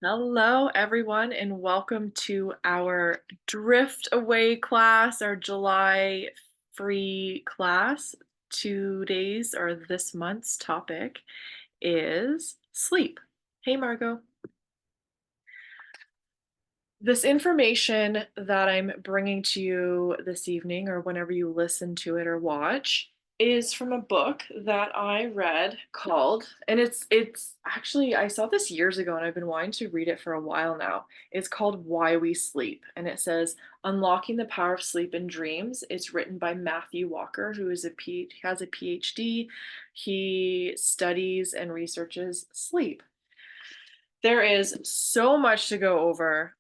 Hello, everyone, and welcome to our Drift Away class, our July free class. Today's or this month's topic is sleep. Hey, Margot. This information that I'm bringing to you this evening, or whenever you listen to it or watch, is from a book that I read called, and it's actually I saw this years ago and I've been wanting to read it for a while now. It's called Why We Sleep, and it says Unlocking the Power of Sleep and Dreams. It's written by Matthew Walker, who has a PhD. He studies and researches sleep. There is so much to go over.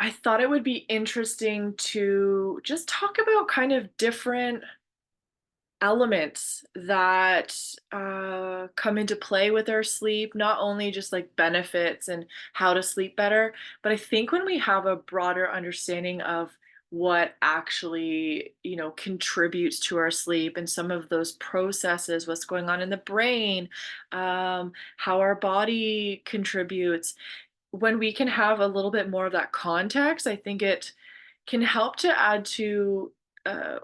I thought it would be interesting to just talk about kind of different elements that come into play with our sleep, not only just like benefits and how to sleep better, but I think when we have a broader understanding of what actually, contributes to our sleep and some of those processes, what's going on in the brain, how our body contributes, when we can have a little bit more of that context, I think it can help to uh,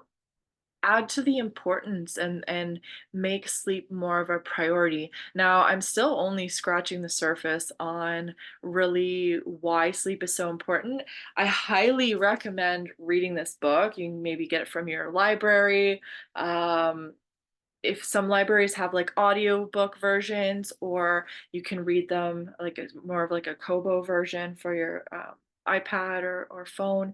add to the importance and make sleep more of a priority. Now, I'm still only scratching the surface on really why sleep is so important. I highly recommend reading this book. You can maybe get it from your library. If some libraries have like audiobook versions, or you can read them like more of like a Kobo version for your iPad or phone.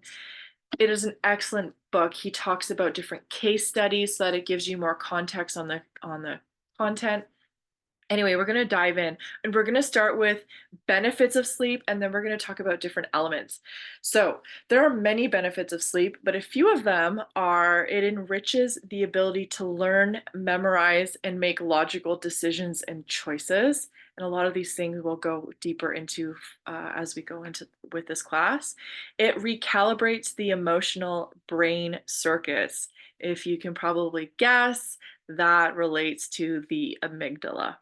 It is an excellent book. He talks about different case studies so that it gives you more context on the content. Anyway, we're going to dive in and we're going to start with benefits of sleep, and then we're going to talk about different elements. So, there are many benefits of sleep, but a few of them are it enriches the ability to learn, memorize, and make logical decisions and choices. And a lot of these things we'll go deeper into as we go into with this class. It recalibrates the emotional brain circuits. If you can probably guess, that relates to the amygdala.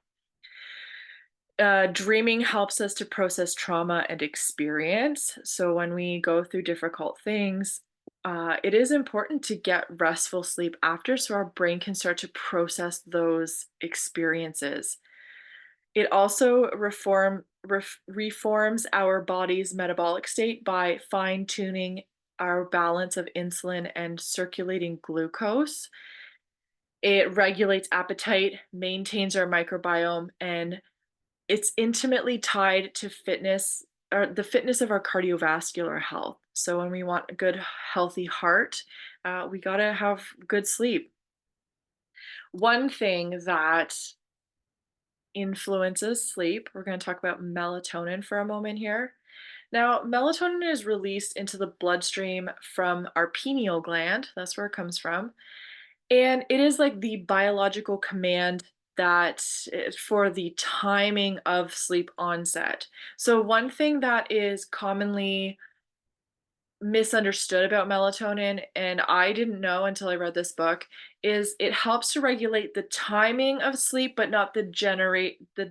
Dreaming helps us to process trauma and experience. So when we go through difficult things, it is important to get restful sleep after so our brain can start to process those experiences. It also reforms our body's metabolic state by fine tuning our balance of insulin and circulating glucose. It regulates appetite, maintains our microbiome, and it's intimately tied to fitness or the fitness of our cardiovascular health. So when we want a good, healthy heart, we gotta have good sleep. One thing that influences sleep, we're going to talk about melatonin for a moment here. Now, melatonin is released into the bloodstream from our pineal gland. That's where it comes from. And it is like the biological command that for the timing of sleep onset. So one thing that is commonly misunderstood about melatonin, and I didn't know until I read this book, is it helps to regulate the timing of sleep but not the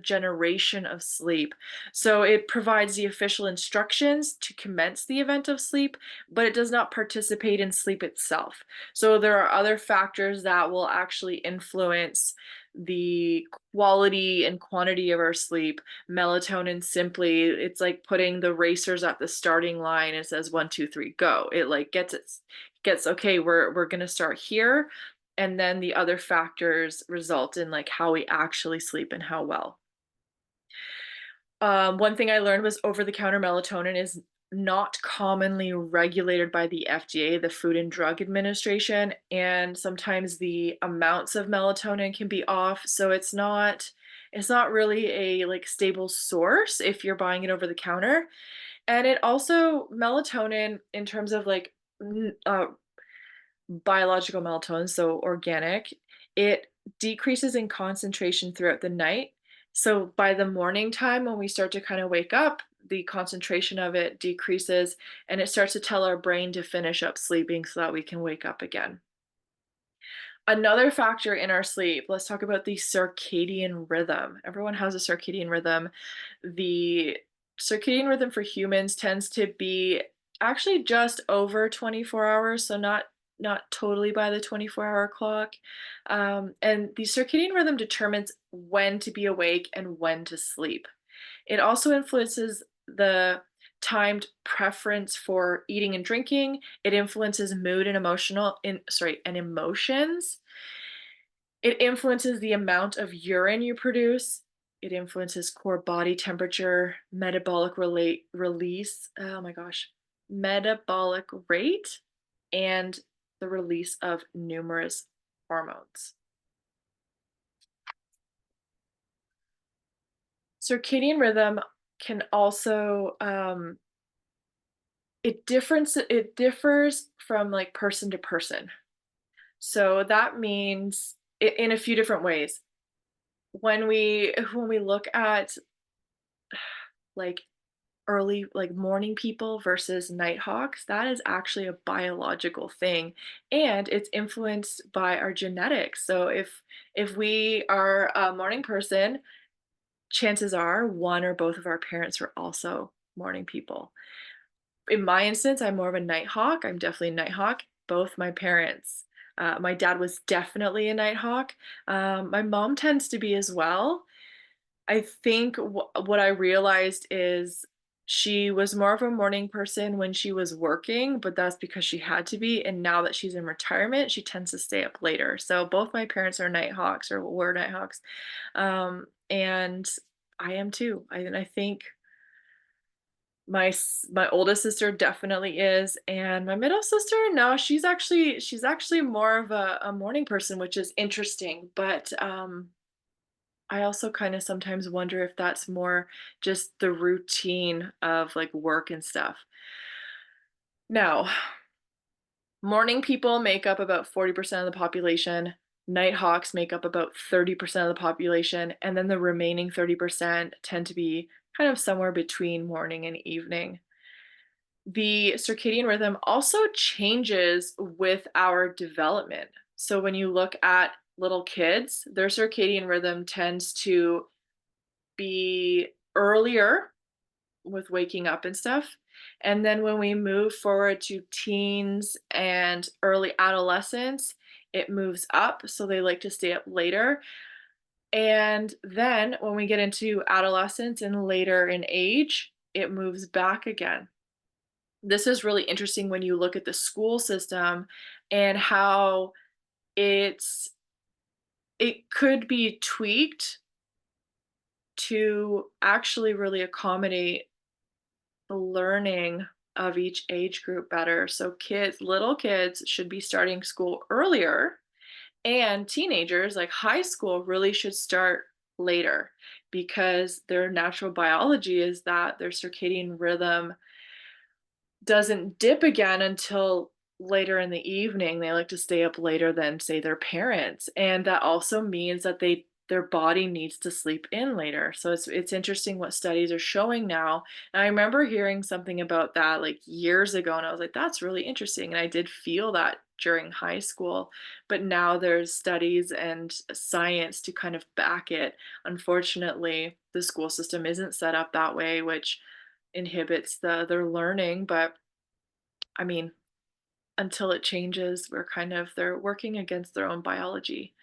generation of sleep. So it provides the official instructions to commence the event of sleep, but it does not participate in sleep itself. So there are other factors that will actually influence the quality and quantity of our sleep. Melatonin simply, it's like putting the racers at the starting line. It says 1, 2, 3, go. It like gets okay, we're gonna start here. And then the other factors result in like how we actually sleep and how well. One thing I learned was over-the-counter melatonin is not commonly regulated by the FDA, the Food and Drug Administration, and sometimes the amounts of melatonin can be off, so it's not really a like stable source if you're buying it over the counter. And it also melatonin in terms of like biological melatonin, so organic, it decreases in concentration throughout the night. So by the morning time, when we start to kind of wake up, the concentration of it decreases and it starts to tell our brain to finish up sleeping so that we can wake up again. Another factor in our sleep, let's talk about the circadian rhythm. Everyone has a circadian rhythm. The circadian rhythm for humans tends to be actually just over 24 hours, so not totally by the 24-hour clock. And the circadian rhythm determines when to be awake and when to sleep. It also influences the timed preference for eating and drinking. It influences mood and emotions. It influences the amount of urine you produce. It influences core body temperature, metabolic rate, and the release of numerous hormones. Circadian rhythm can also it differs from like person to person. So that means in a few different ways. When we look at like early like morning people versus night hawks, that is actually a biological thing, and it's influenced by our genetics. So if we are a morning person, chances are one or both of our parents were also morning people. In my instance, I'm more of a nighthawk. I'm definitely a nighthawk. Both my parents. My dad was definitely a nighthawk. My mom tends to be as well. I think what I realized is she was more of a morning person when she was working, but that's because she had to be. And now that she's in retirement, she tends to stay up later. So both my parents are nighthawks or were nighthawks. And I am too. And I think my oldest sister definitely is, and my middle sister, no, she's actually more of a morning person, which is interesting, but, I also kinda sometimes wonder if that's more just the routine of, like, work and stuff. Now, morning people make up about 40% of the population, night hawks make up about 30% of the population, and then the remaining 30% tend to be kind of somewhere between morning and evening. The circadian rhythm also changes with our development. So when you look at little kids, their circadian rhythm tends to be earlier with waking up and stuff. And then when we move forward to teens and early adolescence, it moves up. So they like to stay up later. And then when we get into adolescence and later in age, it moves back again. This is really interesting when you look at the school system and how it's it could be tweaked to actually really accommodate the learning of each age group better. So little kids should be starting school earlier, and teenagers, like high school, really should start later because their natural biology is that their circadian rhythm doesn't dip again until later in the evening. They like to stay up later than, say, their parents, and that also means that their body needs to sleep in later. So it's interesting what studies are showing now. And I remember hearing something about that like years ago, and I was like, that's really interesting. And I did feel that during high school, but now there's studies and science to kind of back it. Unfortunately, the school system isn't set up that way, which inhibits their learning, but I mean, until it changes, they're working against their own biology.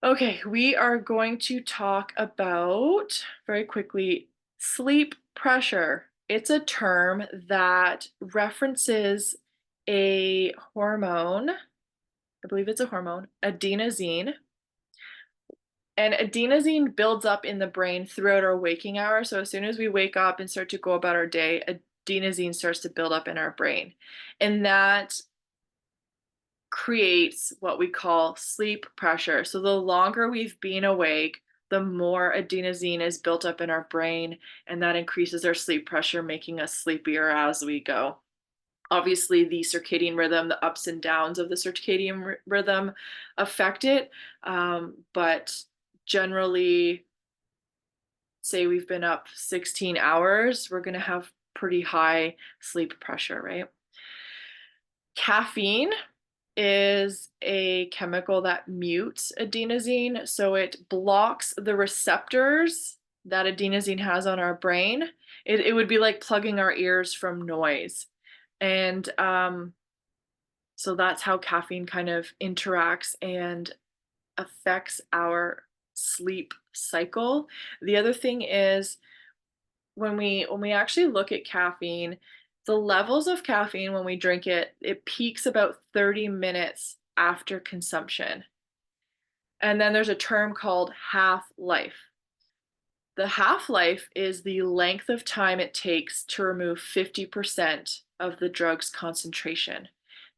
Okay, we are going to talk about very quickly sleep pressure. It's a term that references a hormone, I believe it's a hormone, adenosine. And adenosine builds up in the brain throughout our waking hours. So as soon as we wake up and start to go about our day, adenosine starts to build up in our brain. And that creates what we call sleep pressure. So the longer we've been awake, the more adenosine is built up in our brain, and that increases our sleep pressure, making us sleepier as we go. Obviously, the circadian rhythm, the ups and downs of the circadian rhythm affect it. But generally, say we've been up 16 hours, we're going to have pretty high sleep pressure, right? Caffeine is a chemical that mutes adenosine, so it blocks the receptors that adenosine has on our brain. It would be like plugging our ears from noise. And so that's how caffeine kind of interacts and affects our sleep cycle. The other thing is when we actually look at caffeine, the levels of caffeine when we drink it, it peaks about 30 minutes after consumption. And then there's a term called half-life. The half-life is the length of time it takes to remove 50% of the drug's concentration.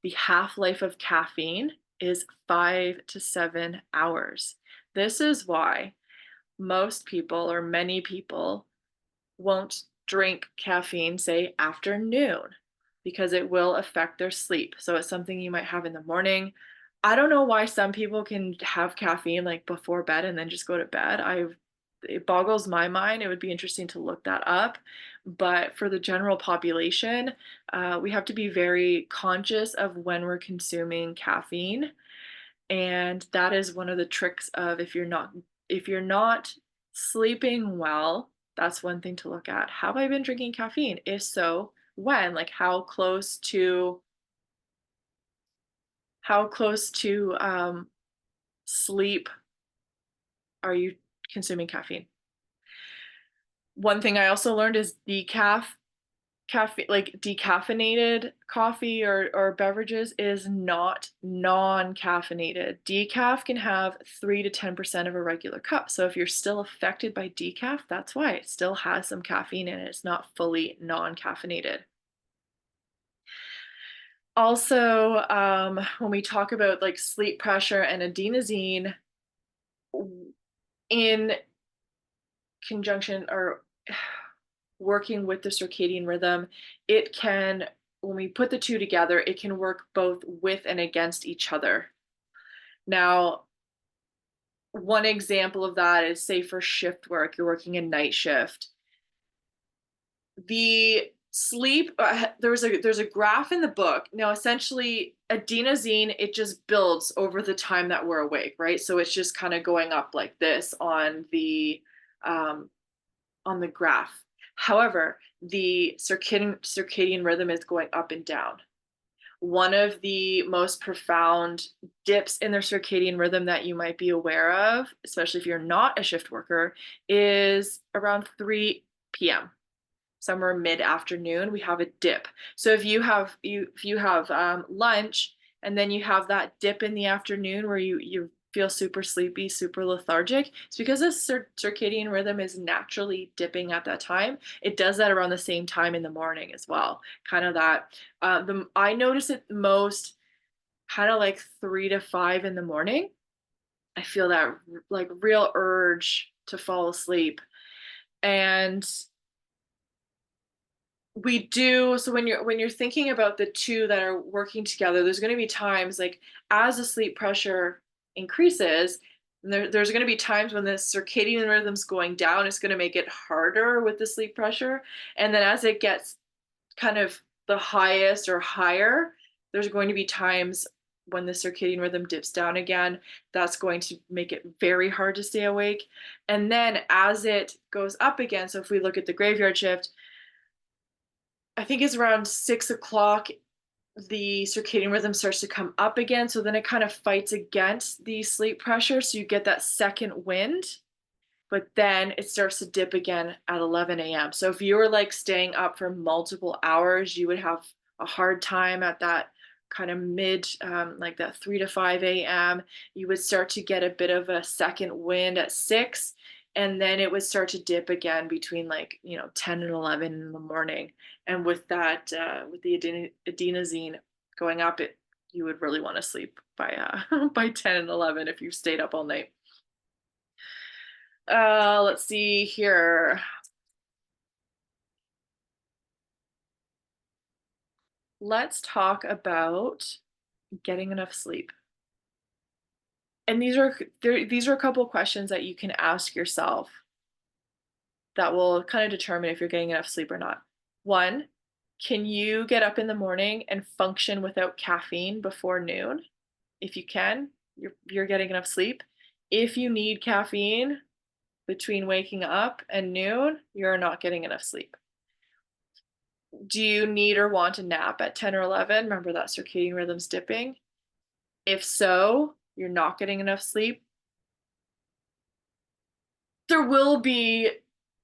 The half-life of caffeine is 5 to 7 hours. This is why most people or many people won't drink caffeine, say after noon, because it will affect their sleep. So it's something you might have in the morning. I don't know why some people can have caffeine like before bed and then just go to bed. It boggles my mind. It would be interesting to look that up. But for the general population, we have to be very conscious of when we're consuming caffeine. And that is one of the tricks of if you're not sleeping well, that's one thing to look at. Have I been drinking caffeine? If so, when? Like how close to sleep are you consuming caffeine? One thing I also learned is caffeine, like decaffeinated coffee or beverages is not non-caffeinated. Decaf can have 3 to 10% of a regular cup. So if you're still affected by decaf, that's why it still has some caffeine in it. It's not fully non-caffeinated. Also, when we talk about like sleep pressure and adenosine in conjunction or working with the circadian rhythm, it can, when we put the two together, it can work both with and against each other. Now, one example of that is say for shift work, you're working a night shift. The sleep, there's a graph in the book. Now, essentially, adenosine, it just builds over the time that we're awake, right? So it's just kind of going up like this um, on the graph. However, the circadian rhythm is going up and down. One of the most profound dips in their circadian rhythm that you might be aware of, especially if you're not a shift worker, is around 3 p.m. Somewhere mid-afternoon, we have a dip. So if you have lunch and then you have that dip in the afternoon where you feel super sleepy, super lethargic, it's because the circadian rhythm is naturally dipping at that time. It does that around the same time in the morning as well. Kind of that. I notice it most kind of like 3 to 5 in the morning. I feel that like real urge to fall asleep. And we do, so when you're thinking about the two that are working together, there's going to be times like as the sleep pressure increases, there's going to be times when the circadian rhythm's going down. It's going to make it harder with the sleep pressure. And then as it gets kind of the highest or higher, there's going to be times when the circadian rhythm dips down again. That's going to make it very hard to stay awake. And then as it goes up again, so if we look at the graveyard shift, I think it's around 6 o'clock, the circadian rhythm starts to come up again. So then it kind of fights against the sleep pressure. So you get that second wind, but then it starts to dip again at 11 a.m. So if you were like staying up for multiple hours, you would have a hard time at that kind of like that 3 to 5 a.m. You would start to get a bit of a second wind at 6, and then it would start to dip again between like 10 and 11 in the morning. And with that, with the adenosine going up, you would really want to sleep by by 10 and 11 if you stayed up all night. Let's see here. Let's talk about getting enough sleep. And these are a couple questions that you can ask yourself that will kind of determine if you're getting enough sleep or not. One, can you get up in the morning and function without caffeine before noon? if you can, you're getting enough sleep. If you need caffeine between waking up and noon, you're not getting enough sleep. Do you need or want a nap at 10 or 11? Remember that circadian rhythm's dipping. If so, you're not getting enough sleep. There will be,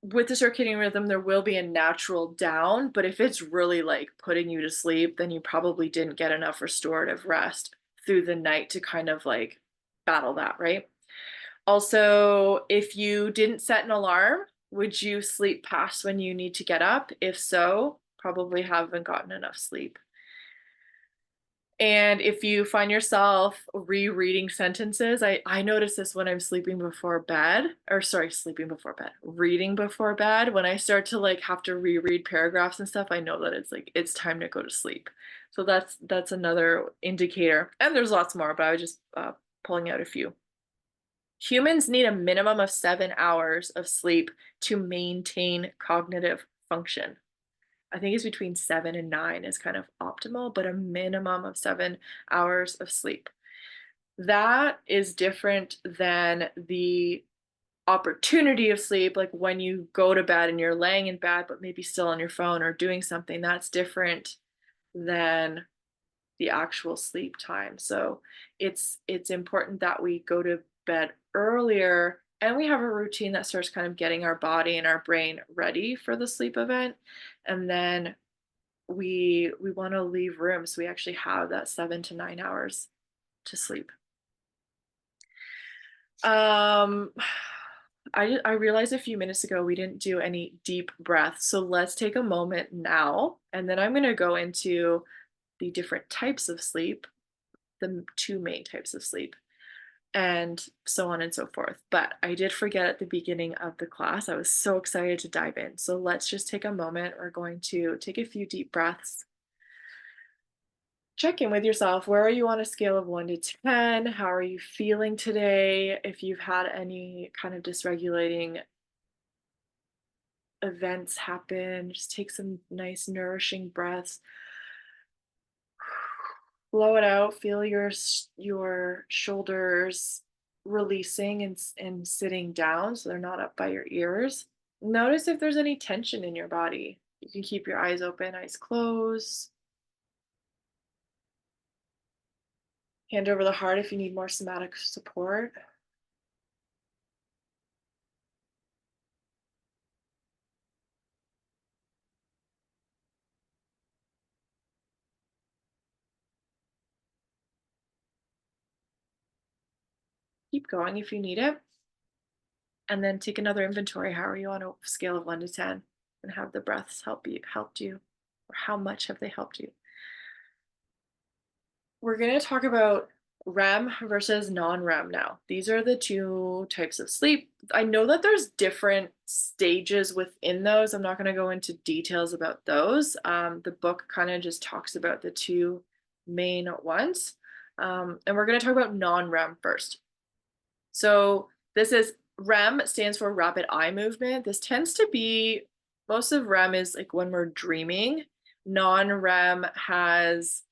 with the circadian rhythm, there will be a natural down, but if it's really like putting you to sleep, then you probably didn't get enough restorative rest through the night to kind of like battle that, right? Also, if you didn't set an alarm, would you sleep past when you need to get up? If so, probably haven't gotten enough sleep. And if you find yourself rereading sentences, I notice this when I'm sleeping before bed, or sorry, sleeping before bed, reading before bed. When I start to like have to reread paragraphs and stuff, I know that it's like it's time to go to sleep. So that's another indicator. And there's lots more, but I was just pulling out a few. Humans need a minimum of 7 hours of sleep to maintain cognitive function. I think it's between 7 and 9 is kind of optimal, but a minimum of 7 hours of sleep. That is different than the opportunity of sleep, like when you go to bed and you're laying in bed, but maybe still on your phone or doing something. That's different than the actual sleep time. So it's important that we go to bed earlier and we have a routine that starts kind of getting our body and our brain ready for the sleep event. And then we want to leave room so we actually have that 7 to 9 hours to sleep. Um I realized a few minutes ago we didn't do any deep breaths. So let's take a moment now and then I'm going to go into the different types of sleep, the two main types of sleep, and so on and so forth. But I did forget at the beginning of the class. I was so excited to dive in. So let's just take a moment. We're going to take a few deep breaths. Check in with yourself. Where are you on a scale of 1 to 10? How are you feeling today? If you've had any kind of dysregulating events happen, just take some nice nourishing breaths. Blow it out. Feel your shoulders releasing and sitting down so they're not up by your ears. Notice if there's any tension in your body. You can keep your eyes open, eyes closed. Hand over the heart if you need more somatic support. Keep going if you need it. And then take another inventory. How are you on a scale of 1 to 10? And have the breaths helped you? Or how much have they helped you? We're going to talk about REM versus non-REM now. These are the two types of sleep. I know that there's different stages within those. I'm not going to go into details about those. The book kind of just talks about the two main ones. And we're going to talk about non-REM first. So this is REM stands for rapid eye movement. This tends to be, most of REM is like when we're dreaming. Non-REM has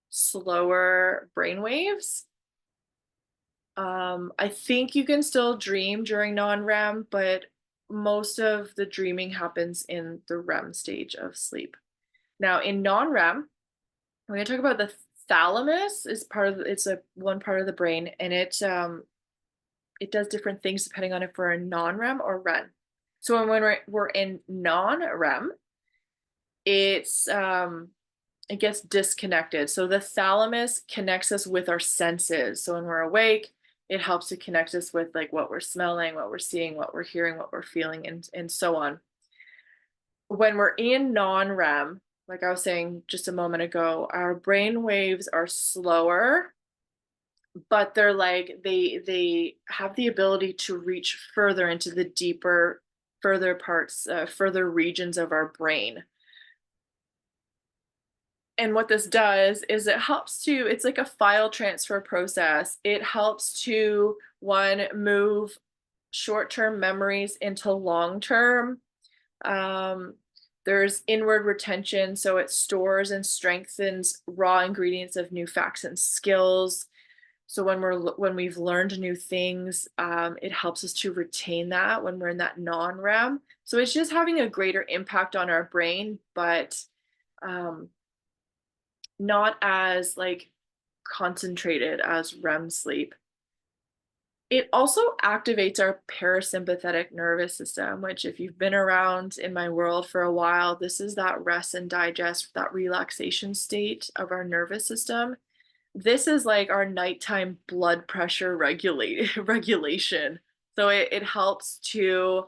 slower brain waves. I think you can still dream during non-REM, but most of the dreaming happens in the REM stage of sleep. Now, in non-REM, we're going to talk about the thalamus is part of it's a one part of the brain, and it does different things depending on if we're in non-REM or REM. So when we're in non-REM, it's it gets disconnected. So the thalamus connects us with our senses. So when we're awake, it helps to connect us with like what we're smelling, what we're seeing, what we're hearing, what we're feeling, and so on. When we're in non-REM, like I was saying just a moment ago, our brain waves are slower, but they're like they have the ability to reach further into the deeper, further parts, further regions of our brain. And what this does is it helps to, it's like a file transfer process. It helps to, one, move short-term memories into long-term. Um, there's inward retention, so it stores and strengthens raw ingredients of new facts and skills. So when we've learned new things, it helps us to retain that when we're in that non-REM. So it's just having a greater impact on our brain, but um, not as like concentrated as REM sleep. It also activates our parasympathetic nervous system, which, if you've been around in my world for a while, this is that rest and digest, that relaxation state of our nervous system. This is like our nighttime blood pressure regulation. So it helps to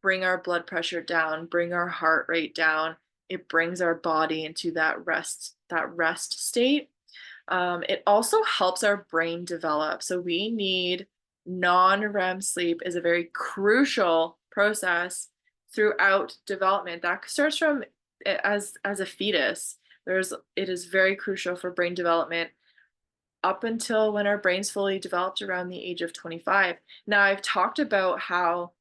bring our blood pressure down, bring our heart rate down. It brings our body into that rest state. It also helps our brain develop. So we need non-REM sleep is a very crucial process throughout development. That starts from as a fetus. It is very crucial for brain development up until when our brain's fully developed around the age of 25. Now, I've talked about how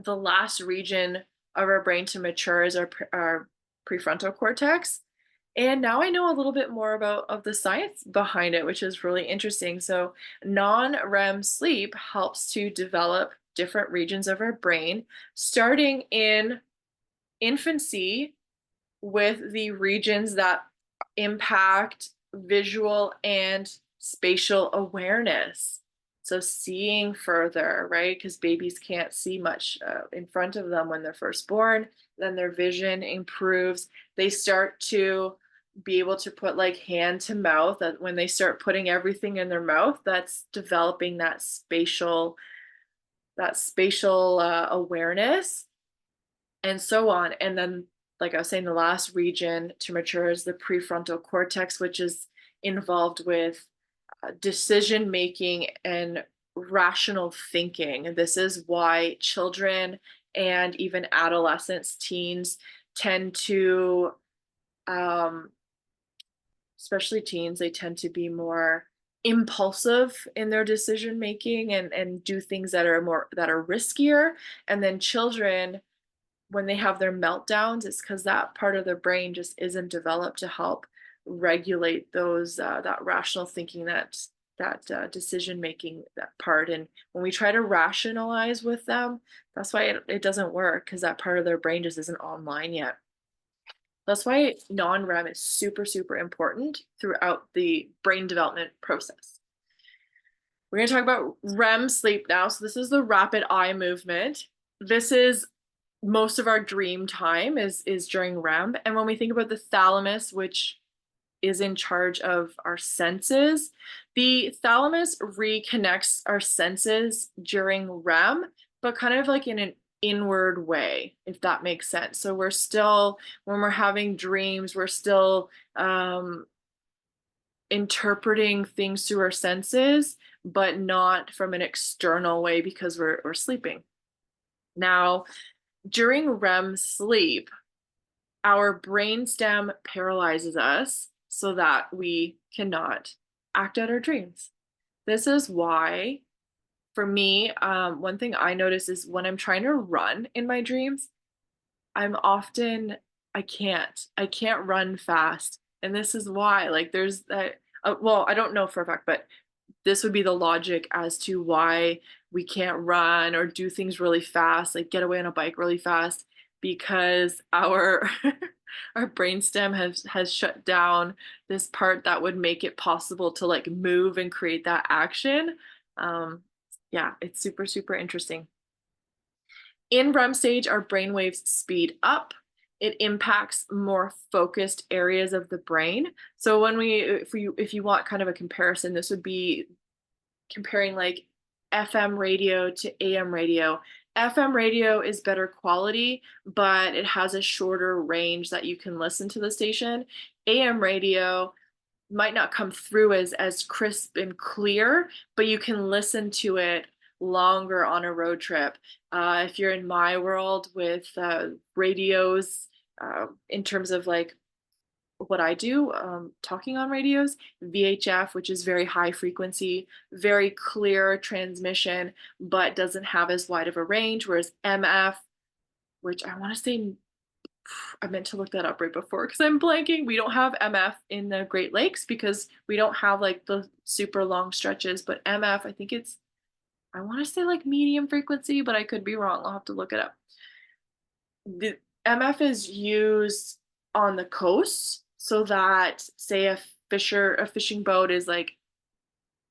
the last region of our brain to mature is our prefrontal cortex. And now I know a little bit more about of the science behind it, which is really interesting. So non-REM sleep helps to develop different regions of our brain, starting in infancy with the regions that impact visual and spatial awareness. So seeing further, right? Because babies can't see much in front of them when they're first born. Then their vision improves. They start to be able to put like hand to mouth. That when they start putting everything in their mouth, that's developing that spatial awareness, and so on. And then, like I was saying, the last region to mature is the prefrontal cortex, which is involved with decision making and rational thinking. And this is why children and even adolescents, teens tend to, um, especially teens, they tend to be more impulsive in their decision making and do things that are riskier. And then children, when they have their meltdowns, it's because that part of their brain just isn't developed to help regulate those that rational thinking, that decision making, that part. And when we try to rationalize with them, that's why it doesn't work, because that part of their brain just isn't online yet. That's why non-REM is super, super important throughout the brain development process. We're going to talk about REM sleep now. So this is the rapid eye movement. This is most of our dream time is during REM. And when we think about the thalamus, which is in charge of our senses, the thalamus reconnects our senses during REM, but kind of like in an inward way, if that makes sense. So we're still, when we're having dreams, we're still interpreting things through our senses, but not from an external way, because we're sleeping. Now, during REM sleep, our brainstem paralyzes us so that we cannot act out our dreams. This is why, for me, one thing I notice is when I'm trying to run in my dreams, I can't run fast. And this is why, like, there's that, well, I don't know for a fact, but this would be the logic as to why we can't run or do things really fast, like get away on a bike really fast, because our our brainstem has shut down this part that would make it possible to like move and create that action. Yeah, it's super, super interesting. In REM stage, our brain waves speed up. It impacts more focused areas of the brain. So if you want kind of a comparison, this would be comparing like FM radio to AM radio. FM radio is better quality, but it has a shorter range that you can listen to the station. AM radio might not come through as crisp and clear, but you can listen to it longer on a road trip. If you're in my world with radios, in terms of like what I do, talking on radios, VHF, which is very high frequency, very clear transmission, but doesn't have as wide of a range, whereas MF, which I want to say I meant to look that up right before because I'm blanking. We don't have MF in the Great Lakes because we don't have like the super long stretches, but MF, I think it's, I want to say like medium frequency, but I could be wrong. I'll have to look it up. The MF is used on the coast so that, say, a fishing boat is like,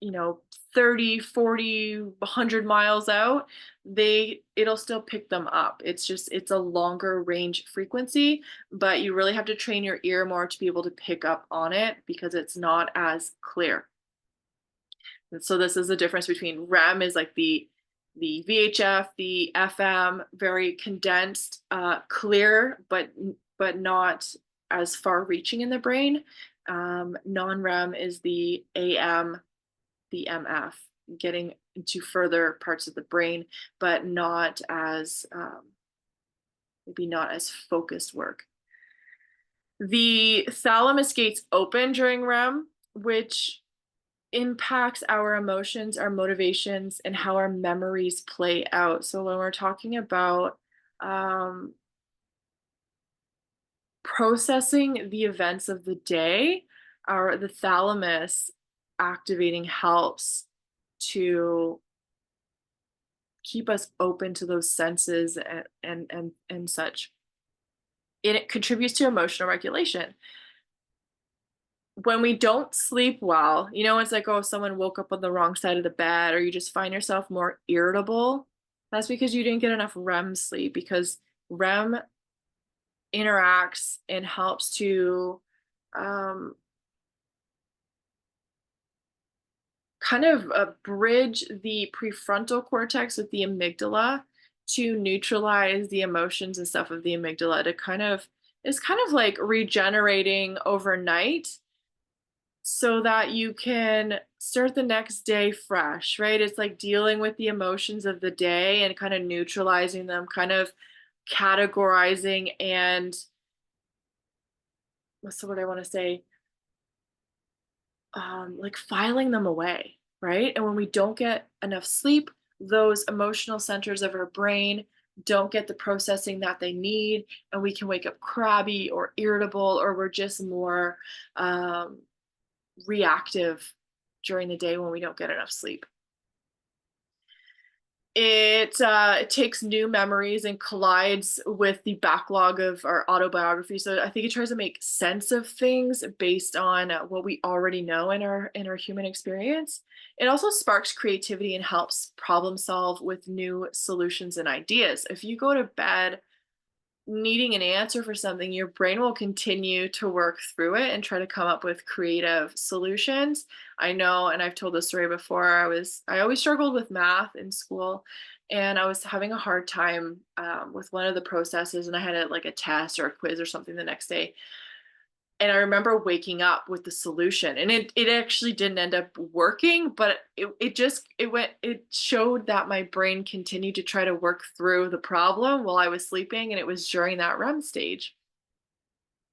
you know, 30, 40, 100 miles out, it'll still pick them up. It's just it's a longer range frequency, but you really have to train your ear more to be able to pick up on it because it's not as clear. And so this is the difference between REM is like the VHF, the FM, very condensed, clear, but not as far reaching in the brain. Non-REM is the AM, the MF, getting into further parts of the brain, but not as maybe not as focused work. The thalamus gates open during REM, which impacts our emotions, our motivations, and how our memories play out. So when we're talking about um, processing the events of the day, the thalamus activating helps to keep us open to those senses and such. And it contributes to emotional regulation. When we don't sleep well, you know, it's like, oh, someone woke up on the wrong side of the bed, or you just find yourself more irritable. That's because you didn't get enough REM sleep, because REM interacts and helps to um, kind of bridge the prefrontal cortex with the amygdala to neutralize the emotions and stuff of the amygdala to kind of, it's kind of like regenerating overnight so that you can start the next day fresh, right? It's like dealing with the emotions of the day and kind of neutralizing them, kind of categorizing and what's the word I want to say? Like filing them away, right? And when we don't get enough sleep, those emotional centers of our brain don't get the processing that they need, and we can wake up crabby or irritable, or we're just more um, reactive during the day when we don't get enough sleep. It takes new memories and collides with the backlog of our autobiography. So I think it tries to make sense of things based on what we already know in our human experience. It also sparks creativity and helps problem solve with new solutions and ideas. If you go to bed needing an answer for something, your brain will continue to work through it and try to come up with creative solutions. I know, and I've told this story before, I always struggled with math in school, and I was having a hard time with one of the processes, and I had like a test or a quiz or something the next day. And I remember waking up with the solution, and it actually didn't end up working, but it showed that my brain continued to try to work through the problem while I was sleeping, and it was during that REM stage.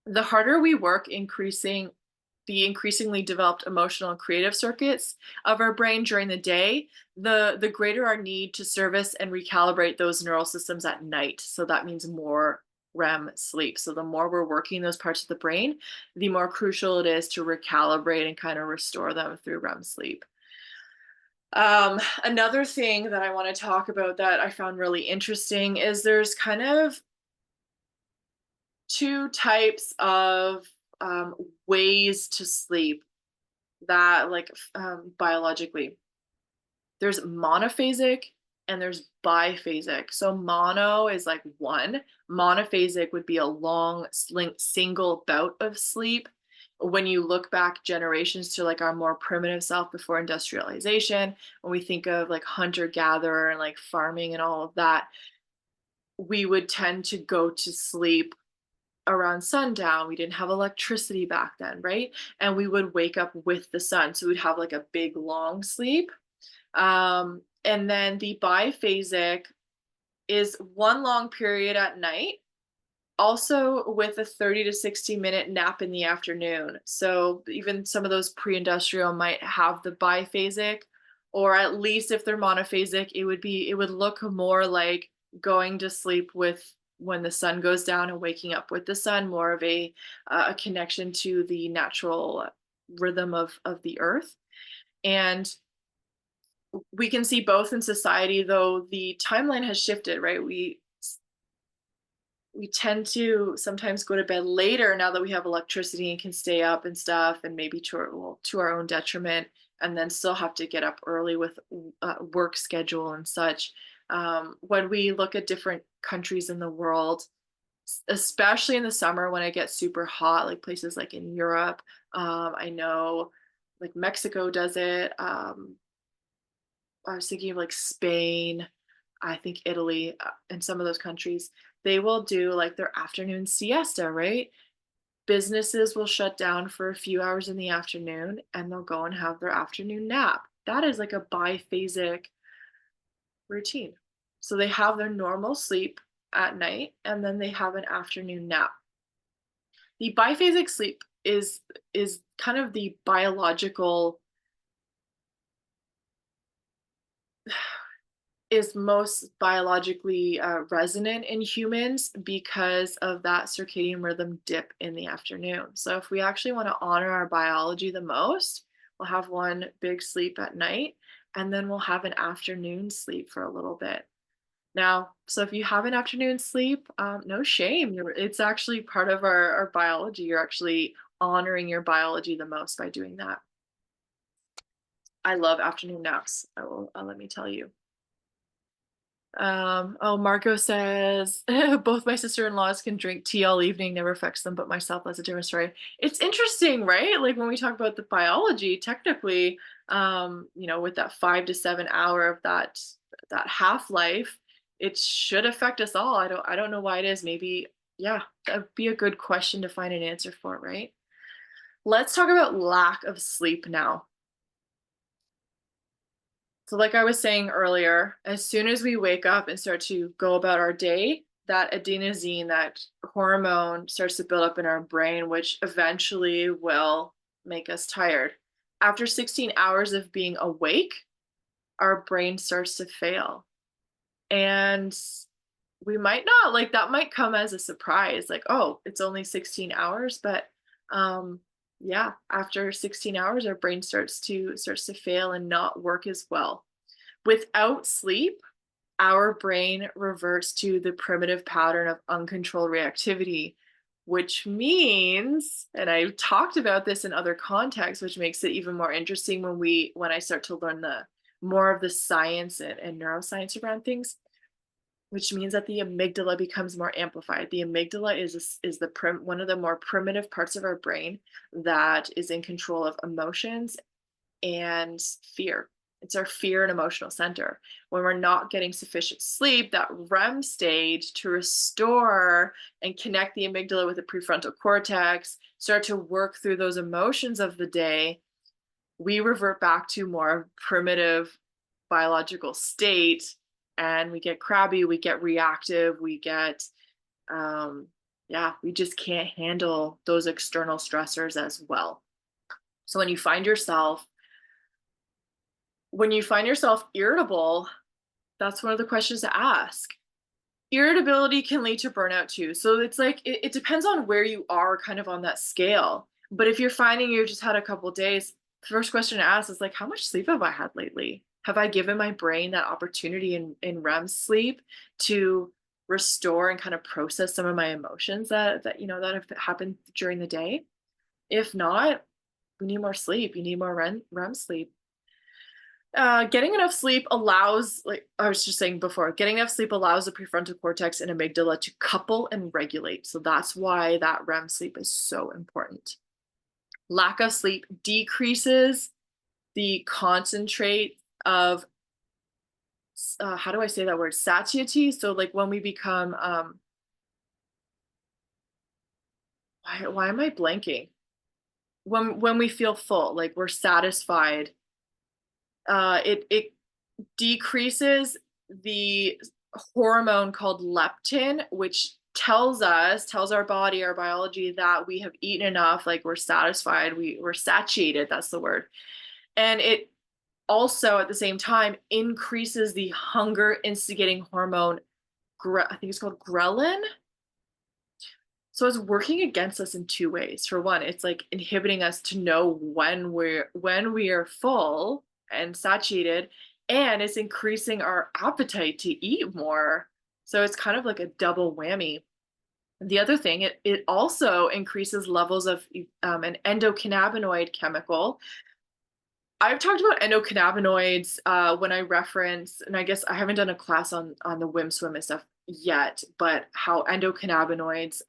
The harder we work increasing the increasingly developed emotional and creative circuits of our brain during the day, the greater our need to service and recalibrate those neural systems at night. So that means more REM sleep. So the more we're working those parts of the brain, the more crucial it is to recalibrate and kind of restore them through REM sleep. Another thing that I want to talk about that I found really interesting is there's kind of two types of um, ways to sleep that biologically. There's monophasic and there's biphasic. So mono is like one. Monophasic would be a long single bout of sleep. When you look back generations to like our more primitive self before industrialization, when we think of like hunter gatherer and like farming and all of that, we would tend to go to sleep around sundown. We didn't have electricity back then, right? And we would wake up with the sun. So we'd have like a big long sleep. And then the biphasic is one long period at night, also with a 30 to 60-minute nap in the afternoon. So even some of those pre-industrial might have the biphasic, or at least if they're monophasic, it would look more like going to sleep with when the sun goes down and waking up with the sun, more of a connection to the natural rhythm of the earth. And we can see both in society, though the timeline has shifted, right? We tend to sometimes go to bed later now that we have electricity and can stay up and stuff, and maybe to our own detriment, and then still have to get up early with work schedule and such. When we look at different countries in the world, especially in the summer when it gets super hot, like places like in Europe, I know like Mexico does it. I was thinking of like Spain, I think Italy, and some of those countries, they will do like their afternoon siesta, right? Businesses will shut down for a few hours in the afternoon and they'll go and have their afternoon nap. That is like a biphasic routine. So they have their normal sleep at night and then they have an afternoon nap. The biphasic sleep is kind of the biological is most biologically resonant in humans because of that circadian rhythm dip in the afternoon. So, if we actually want to honor our biology the most, we'll have one big sleep at night and then we'll have an afternoon sleep for a little bit. Now, so if you have an afternoon sleep, no shame. It's actually part of our biology. You're actually honoring your biology the most by doing that. I love afternoon naps. Let me tell you. Oh, Marco says both my sister-in-laws can drink tea all evening, never affects them, but myself, that's a different story. It's interesting, right? Like when we talk about the biology, technically, with that 5 to 7 hour of that half-life, it should affect us all. I don't know why it is. Maybe, yeah, that'd be a good question to find an answer for, right? Let's talk about lack of sleep now. So, like I was saying earlier, as soon as we wake up and start to go about our day, that adenosine, that hormone, starts to build up in our brain, which eventually will make us tired. After 16 hours of being awake, our brain starts to fail. And we might not, like, that might come as a surprise, like, oh, it's only 16 hours. But yeah, after 16 hours, our brain starts to fail and not work as well. Without sleep, our brain reverts to the primitive pattern of uncontrolled reactivity, which means, and I've talked about this in other contexts, which makes it even more interesting when I start to learn the more of the science and neuroscience around things, which means that the amygdala becomes more amplified. The amygdala is one of the more primitive parts of our brain that is in control of emotions and fear. It's our fear and emotional center. When we're not getting sufficient sleep, that REM stage to restore and connect the amygdala with the prefrontal cortex, start to work through those emotions of the day, we revert back to more primitive biological state and we get crabby, we get reactive, yeah, we just can't handle those external stressors as well. So when you find yourself irritable, that's one of the questions to ask. Irritability can lead to burnout too. So it's like it depends on where you are kind of on that scale. But if you're finding you just had a couple days, the first question to ask is like, how much sleep have I had lately? Have I given my brain that opportunity in REM sleep to restore and kind of process some of my emotions that have happened during the day? If not, we need more sleep. You need more REM sleep. Getting enough sleep allows, like I was just saying before, getting enough sleep allows the prefrontal cortex and amygdala to couple and regulate. So that's why that REM sleep is so important. Lack of sleep decreases the concentrate of, how do I say that word? Satiety. So like when we become, why am I blanking? When we feel full, like we're satisfied, it decreases the hormone called leptin, which tells our body, our biology, that we have eaten enough, like we're satisfied, we're satiated, that's the word. And it also at the same time increases the hunger instigating hormone I think it's called ghrelin. So it's working against us in two ways. For one, it's like inhibiting us to know when we are full and satiated, and it's increasing our appetite to eat more. So it's kind of like a double whammy. The other thing, it also increases levels of an endocannabinoid chemical. I've talked about endocannabinoids when I reference, and I guess I haven't done a class on the WIM swim and stuff yet, but how endocannabinoids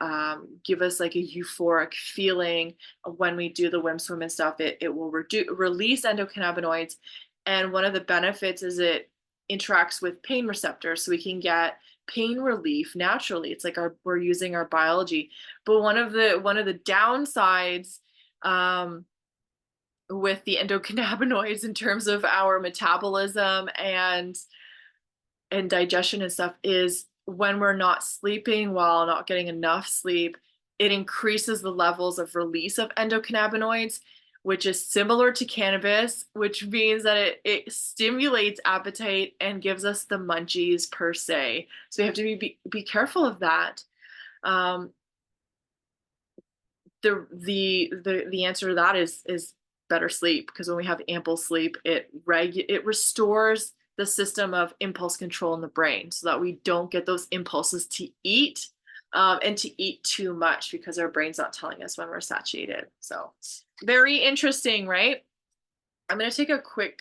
give us like a euphoric feeling when we do the WIM swim and stuff. It will release endocannabinoids, and one of the benefits is it interacts with pain receptors, so we can get pain relief naturally. It's like we're using our biology. But one of the downsides with the endocannabinoids in terms of our metabolism and digestion and stuff is when we're not sleeping well, not getting enough sleep, it increases the levels of release of endocannabinoids, which is similar to cannabis, which means that it stimulates appetite and gives us the munchies per se. So we have to be careful of that. Um, the answer to that is better sleep, because when we have ample sleep, it restores the system of impulse control in the brain so that we don't get those impulses to eat and to eat too much, because our brain's not telling us when we're satiated. So very interesting, right? I'm going to take a quick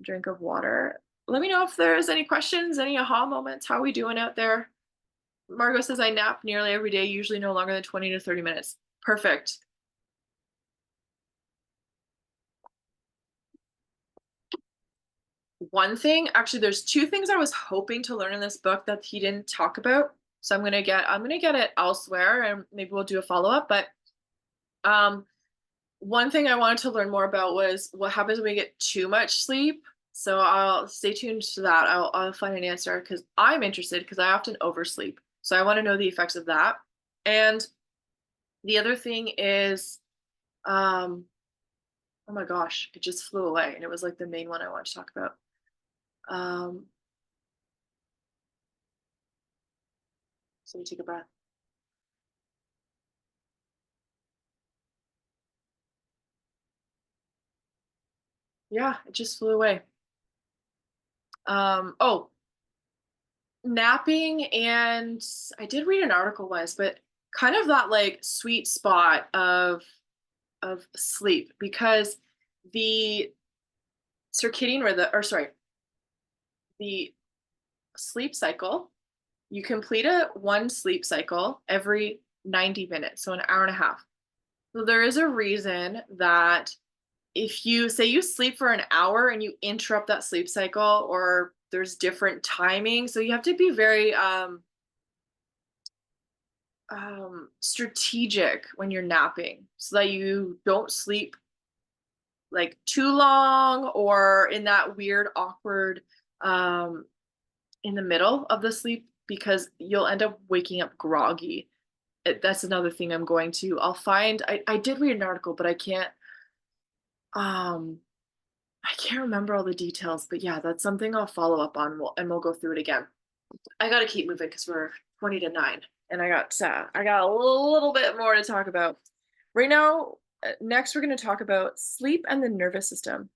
drink of water. Let me know if there's any questions, any aha moments. How are we doing out there? Margot says, I nap nearly every day, usually no longer than 20 to 30 minutes. Perfect. One thing, actually, there's two things I was hoping to learn in this book that he didn't talk about. So I'm gonna get it elsewhere, and maybe we'll do a follow-up. But um, one thing I wanted to learn more about was what happens when we get too much sleep. So I'll stay tuned to that. I'll find an answer, because I'm interested, because I often oversleep. So I want to know the effects of that. And the other thing is, um, oh my gosh, it just flew away, and it was like the main one I wanted to talk about. Um, so we take a breath. Yeah, it just flew away. Oh, napping, and I did read an article once, but kind of that like sweet spot of sleep, because the circadian rhythm, or sorry, the sleep cycle, you complete one sleep cycle every 90 minutes, so an hour and a half. So there is a reason that if you say you sleep for an hour and you interrupt that sleep cycle, or there's different timing, so you have to be very strategic when you're napping so that you don't sleep like too long, or in that weird awkward um in the middle of the sleep, because you'll end up waking up groggy. That's another thing I'll find. I did read an article, but um I can't remember all the details, but yeah, that's something I'll follow up on, and we'll go through it again. I gotta keep moving because we're 20 to 9, and I got a little bit more to talk about. Right now, next we're going to talk about sleep and the nervous system.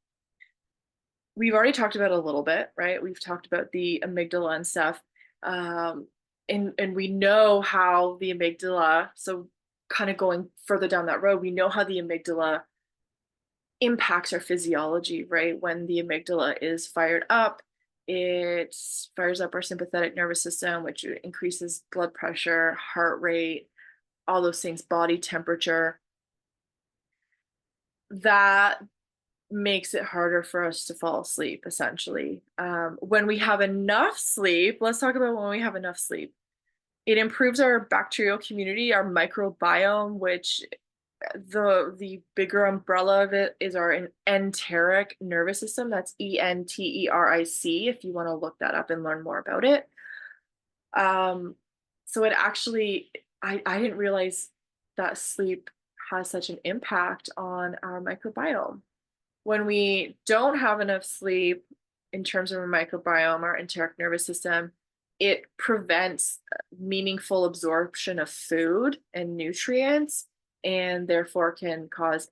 We've already talked about it a little bit, right? We've talked about the amygdala and stuff. Um, and we know how the amygdala, so kind of going further down that road, we know how the amygdala impacts our physiology, right? When the amygdala is fired up, it fires up our sympathetic nervous system, which increases blood pressure, heart rate, all those things, body temperature. That makes it harder for us to fall asleep, essentially. When we have enough sleep, let's talk about when we have enough sleep. It improves our bacterial community, our microbiome, which the bigger umbrella of it is our enteric nervous system. That's ENTERIC, if you want to look that up and learn more about it. So it actually, I didn't realize that sleep has such an impact on our microbiome. When we don't have enough sleep in terms of our microbiome, our enteric nervous system, it prevents meaningful absorption of food and nutrients, and therefore can cause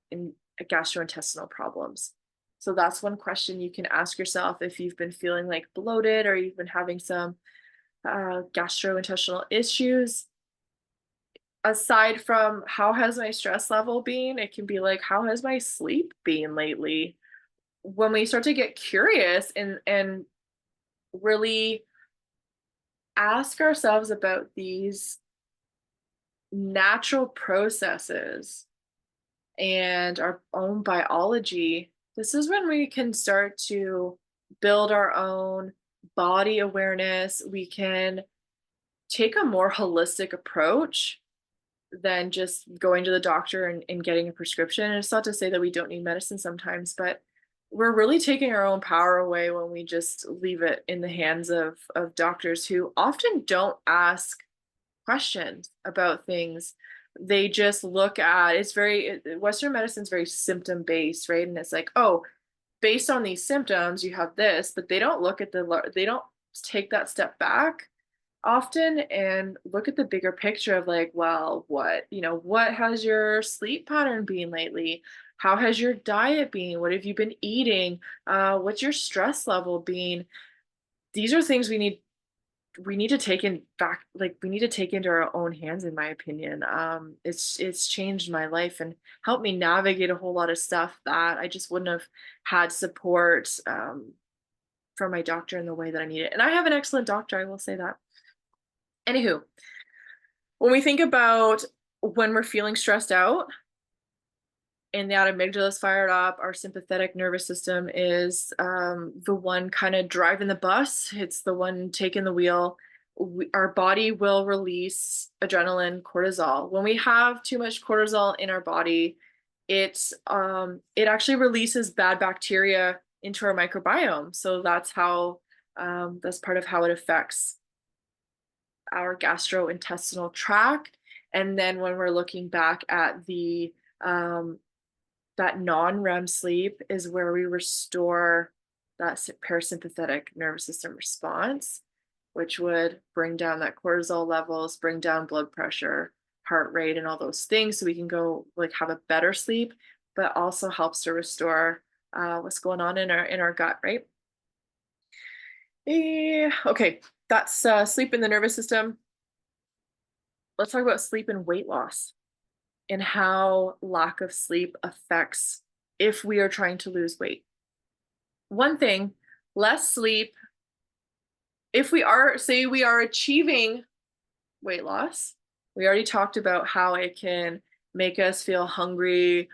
gastrointestinal problems. So that's one question you can ask yourself if you've been feeling like bloated or you've been having some gastrointestinal issues. Aside from how has my stress level been, it can be like, how has my sleep been lately? When we start to get curious and really ask ourselves about these natural processes and our own biology, this is when we can start to build our own body awareness. We can take a more holistic approach than just going to the doctor and getting a prescription. And it's not to say that we don't need medicine sometimes, but we're really taking our own power away when we just leave it in the hands of doctors who often don't ask questions about things. They just look at it's very Western medicine's very symptom based, right? And it's like, oh, based on these symptoms, you have this, but they don't look at they don't take that step back often and look at the bigger picture of like, well, what has your sleep pattern been lately? How has your diet been? What have you been eating? What's your stress level been? These are things we need to take in back, like we need to take into our own hands, in my opinion. It's changed my life and helped me navigate a whole lot of stuff that I just wouldn't have had support from my doctor in the way that I need it. And I have an excellent doctor, I will say that. Anywho, when we think about when we're feeling stressed out and that amygdala is fired up, our sympathetic nervous system is the one kind of driving the bus. It's the one taking the wheel. Our body will release adrenaline, cortisol. When we have too much cortisol in our body, it actually releases bad bacteria into our microbiome. So that's part of how it affects our gastrointestinal tract. And then when we're looking back at the that non-REM sleep is where we restore that parasympathetic nervous system response, which would bring down that cortisol levels, bring down blood pressure, heart rate, and all those things, so we can go like have a better sleep, but also helps to restore what's going on in our gut, right? Okay, that's sleep in the nervous system. Let's talk about sleep and weight loss and how lack of sleep affects if we are trying to lose weight. One thing, less sleep, if say we are achieving weight loss, we already talked about how it can make us feel hungry,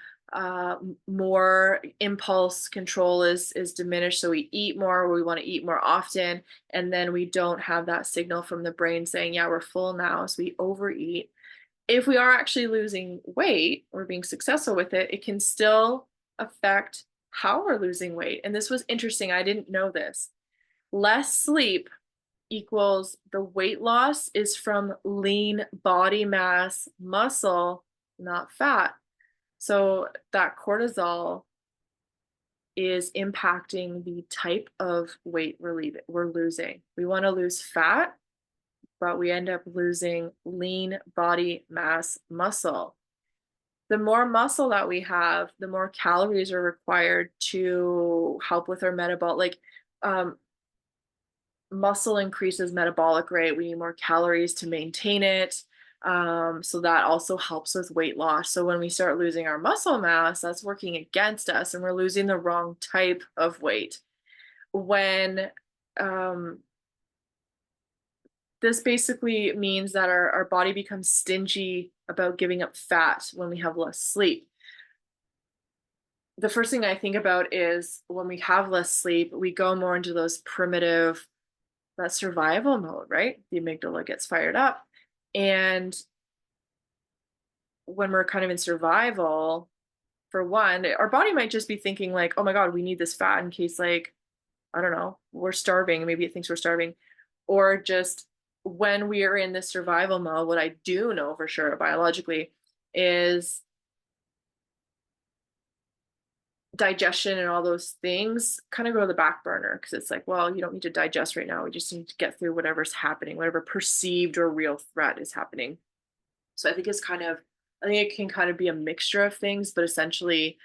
more impulse control is diminished, so we eat more, we want to eat more often, and then we don't have that signal from the brain saying, yeah, we're full now, so we overeat. If we are actually losing weight or being successful with it, it can still affect how we're losing weight. And this was interesting. I didn't know this. Less sleep equals the weight loss is from lean body mass, muscle, not fat. So that cortisol is impacting the type of weight we're losing. We want to lose fat, but we end up losing lean body mass muscle. The more muscle that we have, the more calories are required to help with our metabolic. Muscle increases metabolic rate. We need more calories to maintain it. So that also helps with weight loss. So when we start losing our muscle mass, that's working against us and we're losing the wrong type of weight. When this basically means that our body becomes stingy about giving up fat when we have less sleep. The first thing I think about is when we have less sleep, we go more into those primitive, that survival mode, right? The amygdala gets fired up. And when we're kind of in survival, for one, our body might just be thinking like, oh my God, we need this fat in case like, I don't know, we're starving. Maybe it thinks we're starving. Or just when we are in this survival mode, what I do know for sure biologically is digestion and all those things kind of go to the back burner because it's like, well, you don't need to digest right now. We just need to get through whatever's happening, whatever perceived or real threat is happening. So I think it can kind of be a mixture of things, but essentially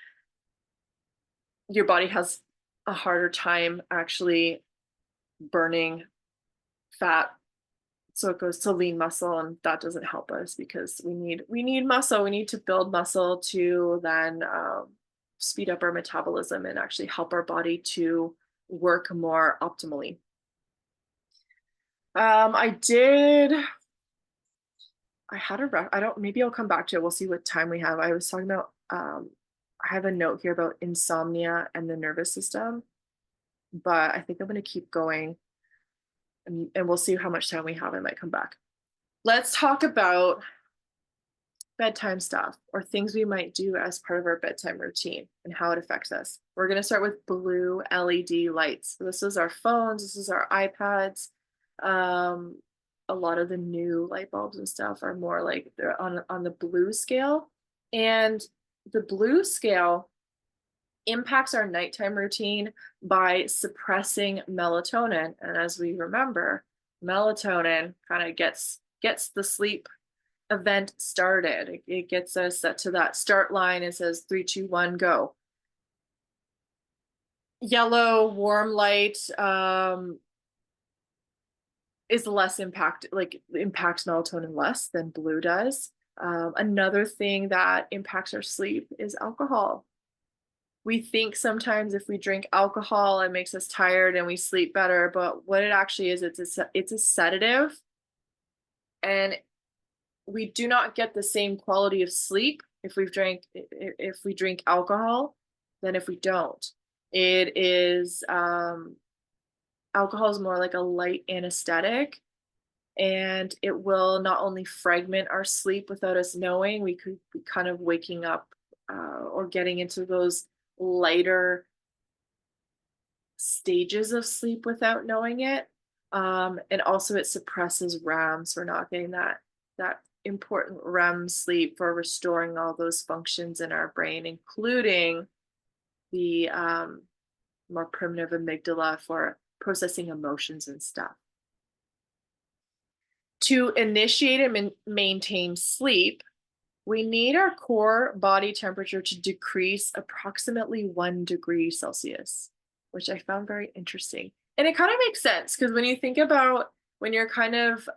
your body has a harder time actually burning fat. So it goes to lean muscle, and that doesn't help us because we need muscle. We need to build muscle to then speed up our metabolism and actually help our body to work more optimally. I did. I had a I don't. Maybe I'll come back to it. We'll see what time we have. I was talking about. I have a note here about insomnia and the nervous system, but I think I'm going to keep going, and we'll see how much time we have. I might come back. Let's talk about bedtime stuff or things we might do as part of our bedtime routine and how it affects us. We're going to start with blue LED lights. So this is our phones, this is our iPads. A lot of the new light bulbs and stuff are more like they're on the blue scale. And the blue scale impacts our nighttime routine by suppressing melatonin. And as we remember, melatonin kind of gets the sleep event started. It gets us set to that start line. It says 3, 2, 1, go. Yellow warm light is less impacts melatonin less than blue does. Another thing that impacts our sleep is alcohol. We think sometimes if we drink alcohol, it makes us tired and we sleep better, but what it actually is, it's a sedative, and we do not get the same quality of sleep if we drink alcohol than if we don't. It is alcohol is more like a light anesthetic, and it will not only fragment our sleep without us knowing. We could be kind of waking up or getting into those lighter stages of sleep without knowing it. And also it suppresses REM, so we're not getting that important REM sleep for restoring all those functions in our brain, including the more primitive amygdala for processing emotions and stuff. To initiate and maintain sleep, we need our core body temperature to decrease approximately 1 degree Celsius, which I found very interesting. And it kind of makes sense because when you think about when you're kind of,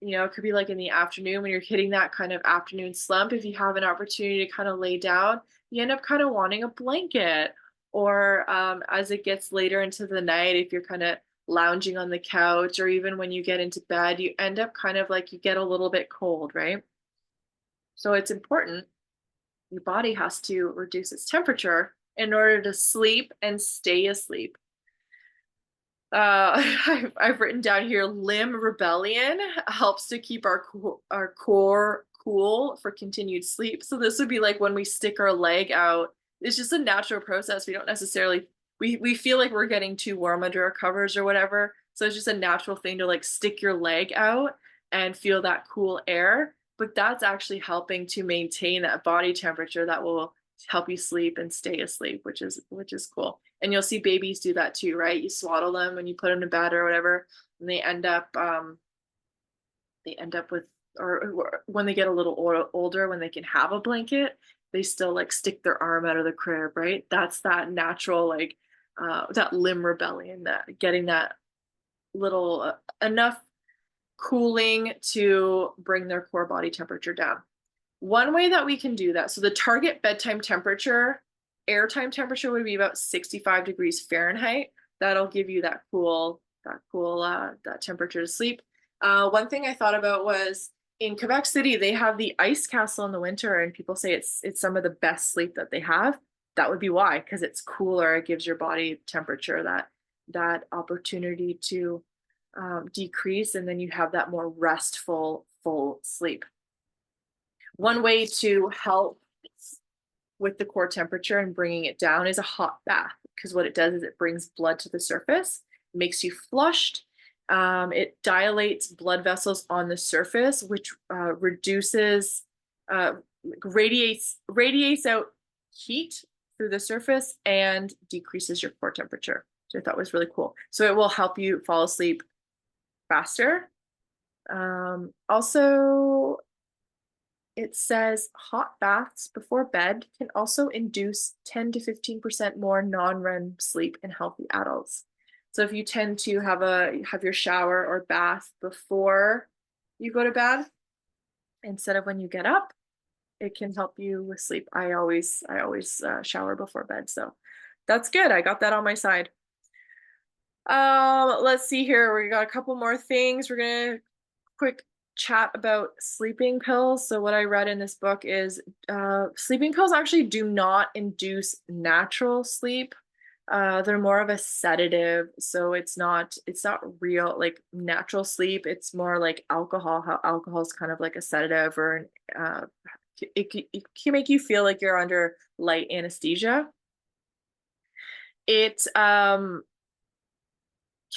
it could be like in the afternoon when you're hitting that kind of afternoon slump, if you have an opportunity to kind of lay down, you end up kind of wanting a blanket. Or as it gets later into the night, if you're kind of lounging on the couch, or even when you get into bed, you end up kind of like you get a little bit cold, right? So it's important. Your body has to reduce its temperature in order to sleep and stay asleep. I've written down here, limb rebellion helps to keep our core cool for continued sleep. So this would be like when we stick our leg out. It's just a natural process. We don't necessarily, we feel like we're getting too warm under our covers or whatever. So it's just a natural thing to like stick your leg out and feel that cool air. But that's actually helping to maintain that body temperature that will help you sleep and stay asleep, which is cool. And you'll see babies do that too, right? You swaddle them when you put them to bed or whatever, and they end up with, or when they get a little older, when they can have a blanket, they still like stick their arm out of the crib, right? That's that natural, like that limb rebellion, that getting that little enough cooling to bring their core body temperature down. One way that we can do that, so the target bedtime temperature, airtime temperature would be about 65 degrees Fahrenheit. That'll give you that temperature to sleep. One thing I thought about was in Quebec City, they have the ice castle in the winter, and people say it's some of the best sleep that they have. That would be why, because it's cooler. It gives your body temperature that opportunity to decrease, and then you have that more restful, full sleep. One way to help with the core temperature and bringing it down is a hot bath, because what it does is it brings blood to the surface, makes you flushed. It dilates blood vessels on the surface, which radiates out heat through the surface and decreases your core temperature, which I thought was really cool. So it will help you fall asleep faster. Also, it says hot baths before bed can also induce 10 to 15% more non-REM sleep in healthy adults. So if you tend to have your shower or bath before you go to bed instead of when you get up, it can help you with sleep. I always shower before bed, so that's good. I got that on my side. Let's see here. We got a couple more things. We're gonna quick chat about sleeping pills. So what I read in this book is sleeping pills actually do not induce natural sleep. They're more of a sedative, so it's not real like natural sleep. It's more like alcohol, how alcohol is kind of like a sedative, or it can make you feel like you're under light anesthesia. It can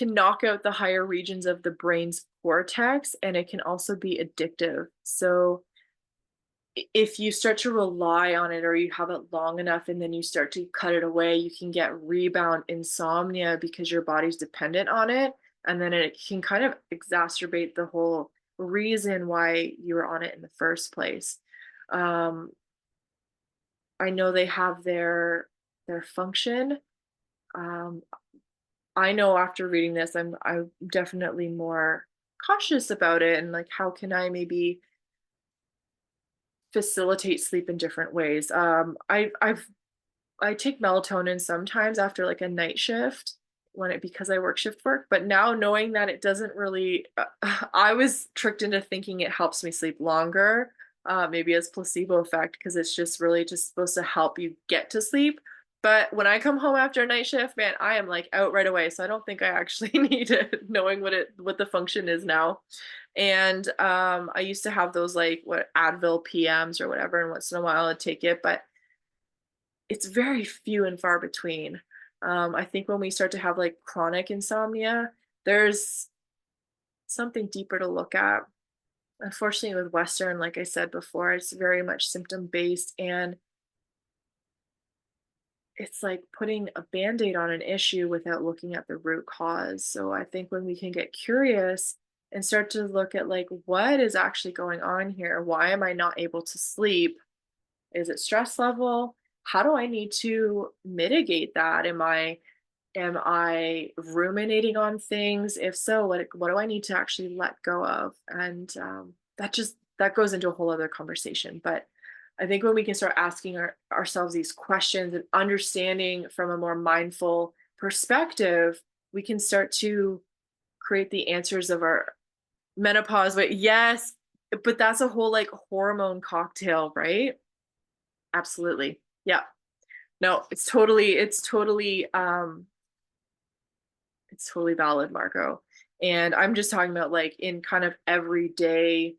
knock out the higher regions of the brain's cortex, and it can also be addictive. So if you start to rely on it or you have it long enough and then you start to cut it away, you can get rebound insomnia because your body's dependent on it. And then it can kind of exacerbate the whole reason why you were on it in the first place. Um, I know they have their function. Um, I know after reading this, I'm definitely more cautious about it, and like how can I maybe facilitate sleep in different ways. I take melatonin sometimes after like a night shift when it because I work shift work, but now knowing that it doesn't really I was tricked into thinking it helps me sleep longer, maybe as placebo effect because it's just really just supposed to help you get to sleep. But when I come home after a night shift, man, I am like out right away. So I don't think I actually need it knowing what the function is now. And I used to have those like what Advil PMs or whatever, and once in a while I'd take it, but it's very few and far between. I think when we start to have like chronic insomnia, there's something deeper to look at. Unfortunately, with Western, like I said before, it's very much symptom based, and it's like putting a band-aid on an issue without looking at the root cause. So I think when we can get curious and start to look at like what is actually going on here? Why am I not able to sleep? Is it stress level? How do I need to mitigate that? Am I ruminating on things? If so, what do I need to actually let go of? And that goes into a whole other conversation. But I think when we can start asking ourselves these questions and understanding from a more mindful perspective, we can start to create the answers of our menopause. But yes, but that's a whole like hormone cocktail, right? Absolutely. Yeah. No, it's totally valid, Marco. And I'm just talking about like in kind of everyday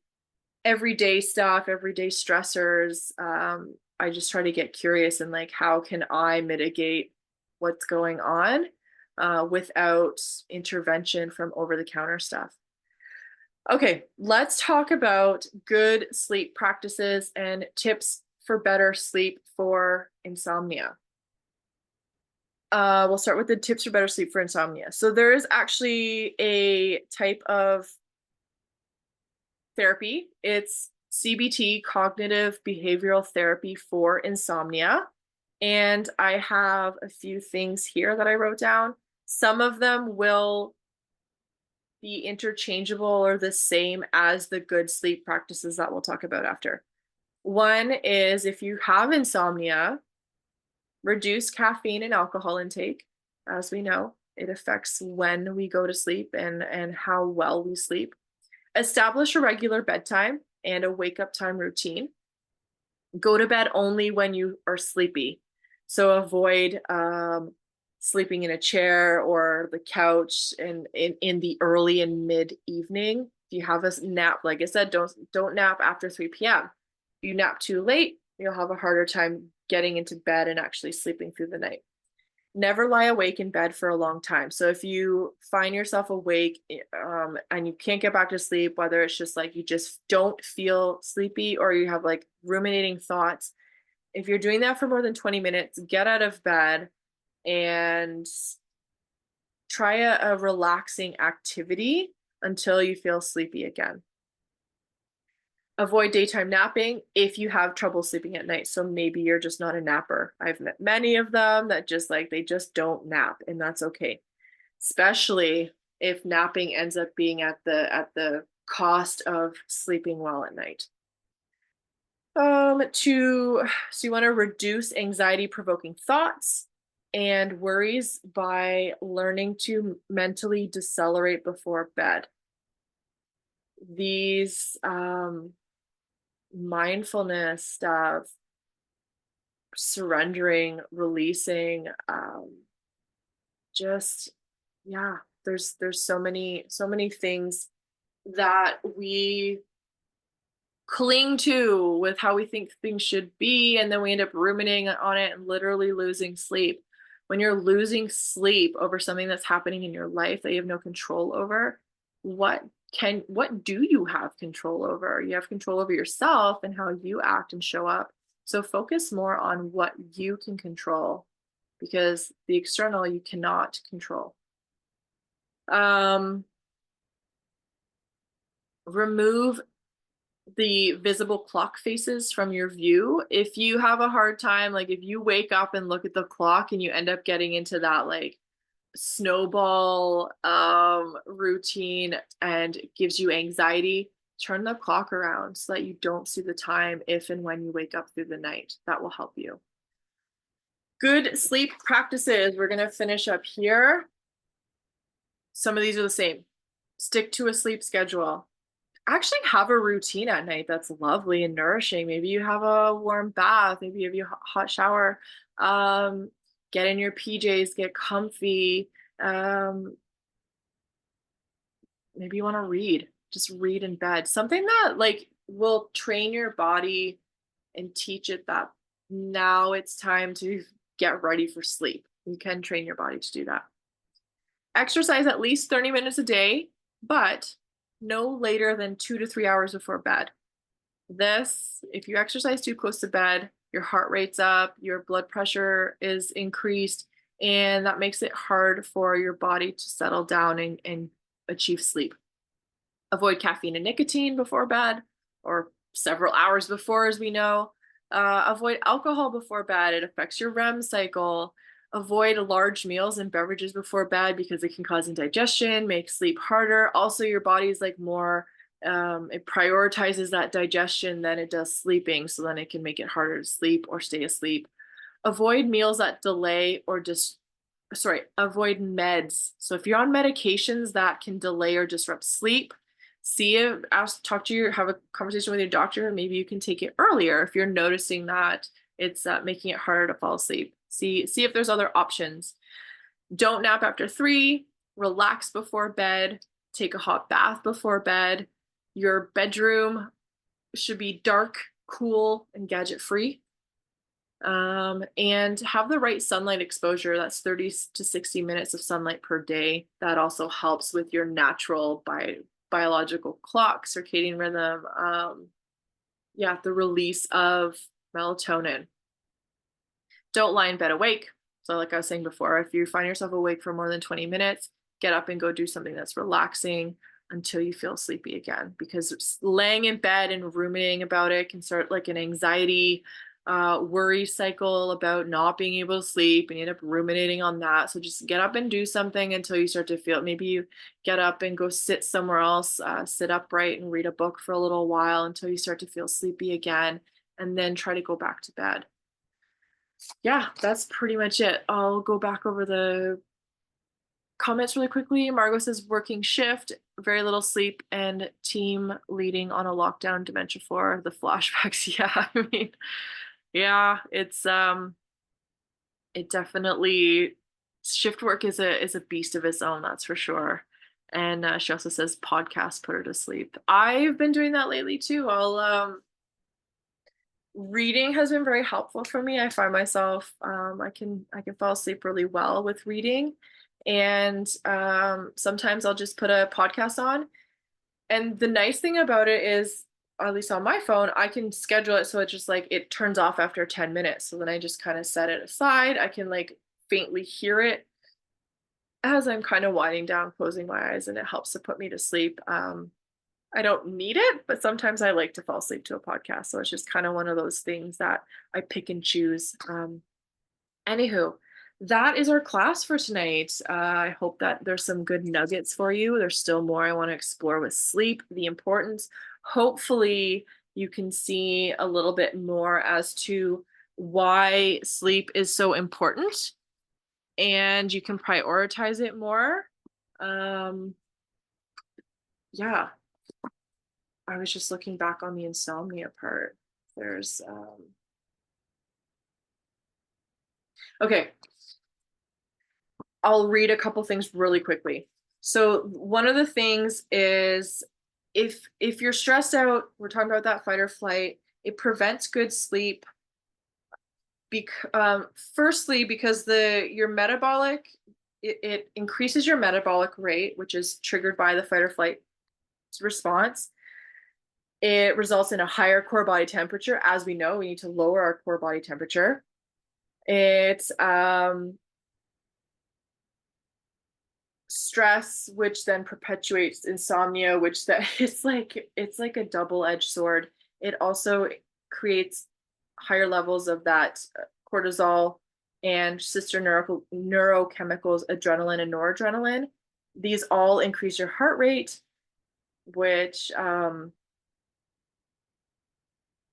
stuff, everyday stressors. I just try to get curious and like how can I mitigate what's going on without intervention from over the counter stuff. Okay, let's talk about good sleep practices and tips for better sleep for insomnia. We'll start with the tips for better sleep for insomnia. So there is actually a type of therapy. It's CBT, cognitive behavioral therapy for insomnia. And I have a few things here that I wrote down. Some of them will be interchangeable or the same as the good sleep practices that we'll talk about after. One is if you have insomnia, reduce caffeine and alcohol intake. As we know, it affects when we go to sleep and how well we sleep. Establish a regular bedtime and a wake up time routine. Go to bed only when you are sleepy. So avoid sleeping in a chair or the couch in the early and mid evening. If you have a nap, like I said, don't nap after 3 p.m. If you nap too late, you'll have a harder time getting into bed and actually sleeping through the night. Never lie awake in bed for a long time. So if you find yourself awake and you can't get back to sleep, whether it's just like you just don't feel sleepy or you have like ruminating thoughts, If you're doing that for more than 20 minutes, get out of bed and try a relaxing activity until you feel sleepy again. Avoid daytime napping if you have trouble sleeping at night. So maybe you're just not a napper. I've met many of them that just like they just don't nap, and that's okay. Especially if napping ends up being at the cost of sleeping well at night. So you want to reduce anxiety provoking thoughts and worries by learning to mentally decelerate before bed. These mindfulness stuff, surrendering, releasing, just yeah, there's so many things that we cling to with how we think things should be, and then we end up ruminating on it and literally losing sleep. When you're losing sleep over something that's happening in your life that you have no control over, what do you have control over? You have control over yourself and how you act and show up. So focus more on what you can control, because the external you cannot control. um Remove the visible clock faces from your view. If you have a hard time, like if you wake up and look at the clock and you end up getting into that like snowball routine and it gives you anxiety, turn the clock around so that you don't see the time if and when you wake up through the night. That will help you. Good sleep practices. We're going to finish up here. Some of these are the same. Stick to a sleep schedule. Actually have a routine at night that's lovely and nourishing. Maybe you have a warm bath, maybe you have your hot shower. Get in your PJs, get comfy. Maybe you want to read. Just read in bed. Something that like will train your body and teach it that now it's time to get ready for sleep. You can train your body to do that. Exercise at least 30 minutes a day, but no later than 2 to 3 hours before bed. If you exercise too close to bed, your heart rate's up, your blood pressure is increased, and that makes it hard for your body to settle down and achieve sleep. Avoid caffeine and nicotine before bed or several hours before, as we know. Avoid alcohol before bed. It affects your REM cycle. Avoid large meals and beverages before bed because it can cause indigestion, make sleep harder. Also, your body's like more, it prioritizes that digestion than it does sleeping. So then it can make it harder to sleep or stay asleep. Avoid meals that delay or avoid meds. So if you're on medications that can delay or disrupt sleep, have a conversation with your doctor. Maybe you can take it earlier if you're noticing that it's making it harder to fall asleep. See if there's other options. Don't nap after 3, relax before bed, take a hot bath before bed. Your bedroom should be dark, cool, and gadget free. And have the right sunlight exposure. That's 30 to 60 minutes of sunlight per day. That also helps with your natural biological clock, circadian rhythm. The release of melatonin. Don't lie in bed awake. So like I was saying before, if you find yourself awake for more than 20 minutes, get up and go do something that's relaxing until you feel sleepy again, because laying in bed and ruminating about it can start like an anxiety worry cycle about not being able to sleep, and you end up ruminating on that. So just get up and do something until you start to feel, maybe you get up and go sit somewhere else, sit upright and read a book for a little while until you start to feel sleepy again, and then try to go back to bed. Yeah, that's pretty much it. I'll go back over the comments really quickly. Margot says working shift, very little sleep, and team leading on a lockdown, dementia 4, the flashbacks. Yeah, I mean, yeah, it definitely, shift work is a beast of its own, that's for sure. And she also says podcast put her to sleep. I've been doing that lately too. Reading has been very helpful for me. I find myself I can fall asleep really well with reading, and sometimes I'll just put a podcast on. And the nice thing about it is at least on my phone, I can schedule it so it just like it turns off after 10 minutes. So then I just kind of set it aside. I can like faintly hear it as I'm kind of winding down, closing my eyes, and it helps to put me to sleep. I don't need it, but sometimes I like to fall asleep to a podcast. So it's just kind of one of those things that I pick and choose. Anywho, that is our class for tonight. I hope that there's some good nuggets for you. There's still more I want to explore with sleep, the importance. Hopefully, you can see a little bit more as to why sleep is so important and you can prioritize it more. Um, yeah, I was just looking back on the insomnia part. There's, okay, I'll read a couple things really quickly. So one of the things is if you're stressed out, we're talking about that fight or flight, it prevents good sleep. Firstly, because the your metabolic it increases your metabolic rate, which is triggered by the fight or flight response. It results in a higher core body temperature. As we know, we need to lower our core body temperature. It's stress, which then perpetuates insomnia, which that it's like a double-edged sword. It also creates higher levels of that cortisol and sister neurochemicals, adrenaline and noradrenaline. These all increase your heart rate, which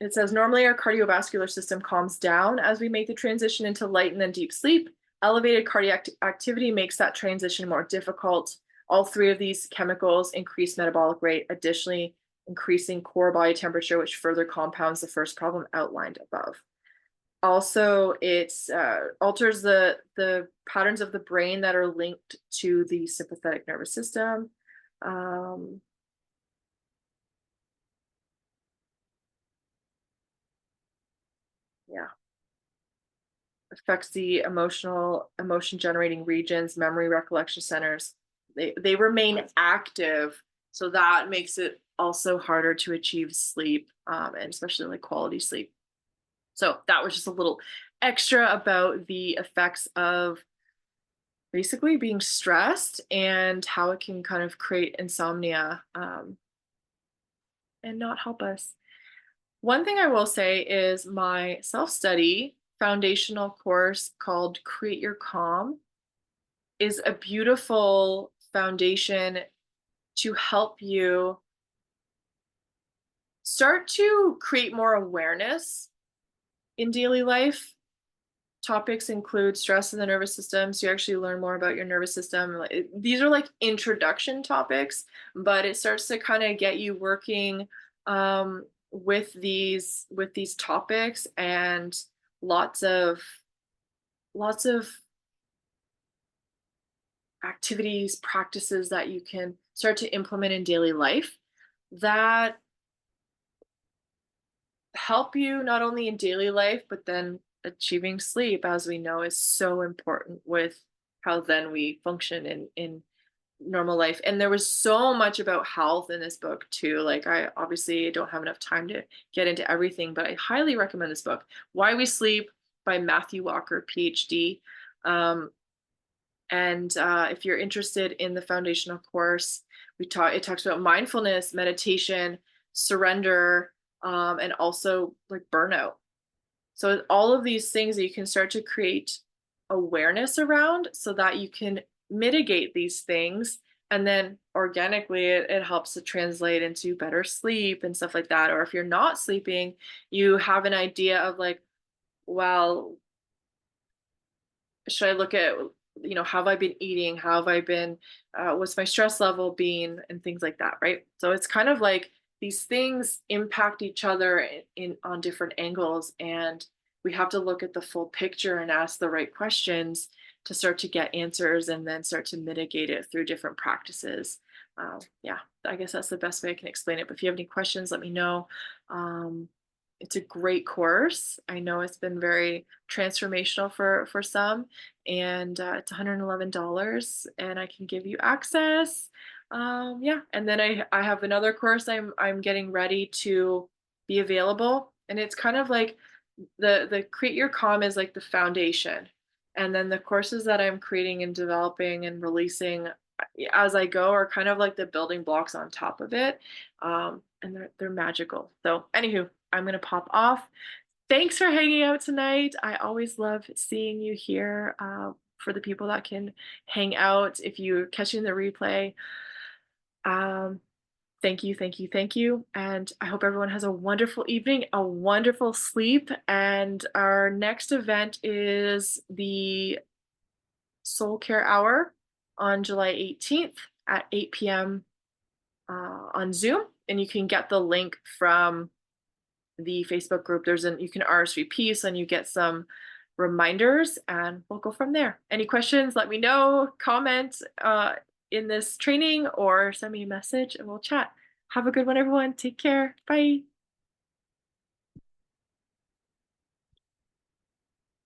it says normally our cardiovascular system calms down as we make the transition into light and then deep sleep. Elevated cardiac activity makes that transition more difficult. All three of these chemicals increase metabolic rate, additionally increasing core body temperature, which further compounds the first problem outlined above. Also, it alters the patterns of the brain that are linked to the sympathetic nervous system. Yeah. Affects the emotion generating regions, memory recollection centers. They remain active, so that makes it also harder to achieve sleep, and especially like quality sleep. So that was just a little extra about the effects of basically being stressed and how it can kind of create insomnia, and not help us. One thing I will say is my self study foundational course called Create Your Calm is a beautiful foundation to help you start to create more awareness in daily life. Topics include stress in the nervous system, so you actually learn more about your nervous system. These are like introduction topics, but it starts to kind of get you working with these topics and lots of lots of activities, practices that you can start to implement in daily life that help you not only in daily life, but then achieving sleep, as we know, is so important with how then we function in normal life. And there was so much about health in this book too. Like I obviously don't have enough time to get into everything, but I highly recommend this book, Why We Sleep by Matthew Walker, PhD. And if you're interested in the foundational course, it talks about mindfulness, meditation, surrender, and also like burnout. So all of these things that you can start to create awareness around so that you can mitigate these things. And then organically, it helps to translate into better sleep and stuff like that. Or if you're not sleeping, you have an idea of like, well, should I look at, how have I been eating? How have I been, what's my stress level been, and things like that, right? So it's kind of like these things impact each other on different angles, and we have to look at the full picture and ask the right questions to start to get answers and then start to mitigate it through different practices. Yeah, I guess that's the best way I can explain it. But if you have any questions, let me know. It's a great course. I know it's been very transformational for some, and it's $111, and I can give you access. Yeah, and then I have another course I'm getting ready to be available, and it's kind of like the Create Your Calm is like the foundation, and then the courses that I'm creating and developing and releasing as I go are kind of like the building blocks on top of it, and they're magical. So, anywho, I'm gonna pop off. Thanks for hanging out tonight. I always love seeing you here. For the people that can hang out, if you're catching the replay, um, thank you, thank you, thank you. And I hope everyone has a wonderful evening, a wonderful sleep. And our next event is the Soul Care Hour on July 18th at 8 p.m. On Zoom. And you can get the link from the Facebook group. You can RSVP, so then you get some reminders, and we'll go from there. Any questions, let me know, comment in this training, or send me a message and we'll chat. Have a good one, everyone. Take care. Bye.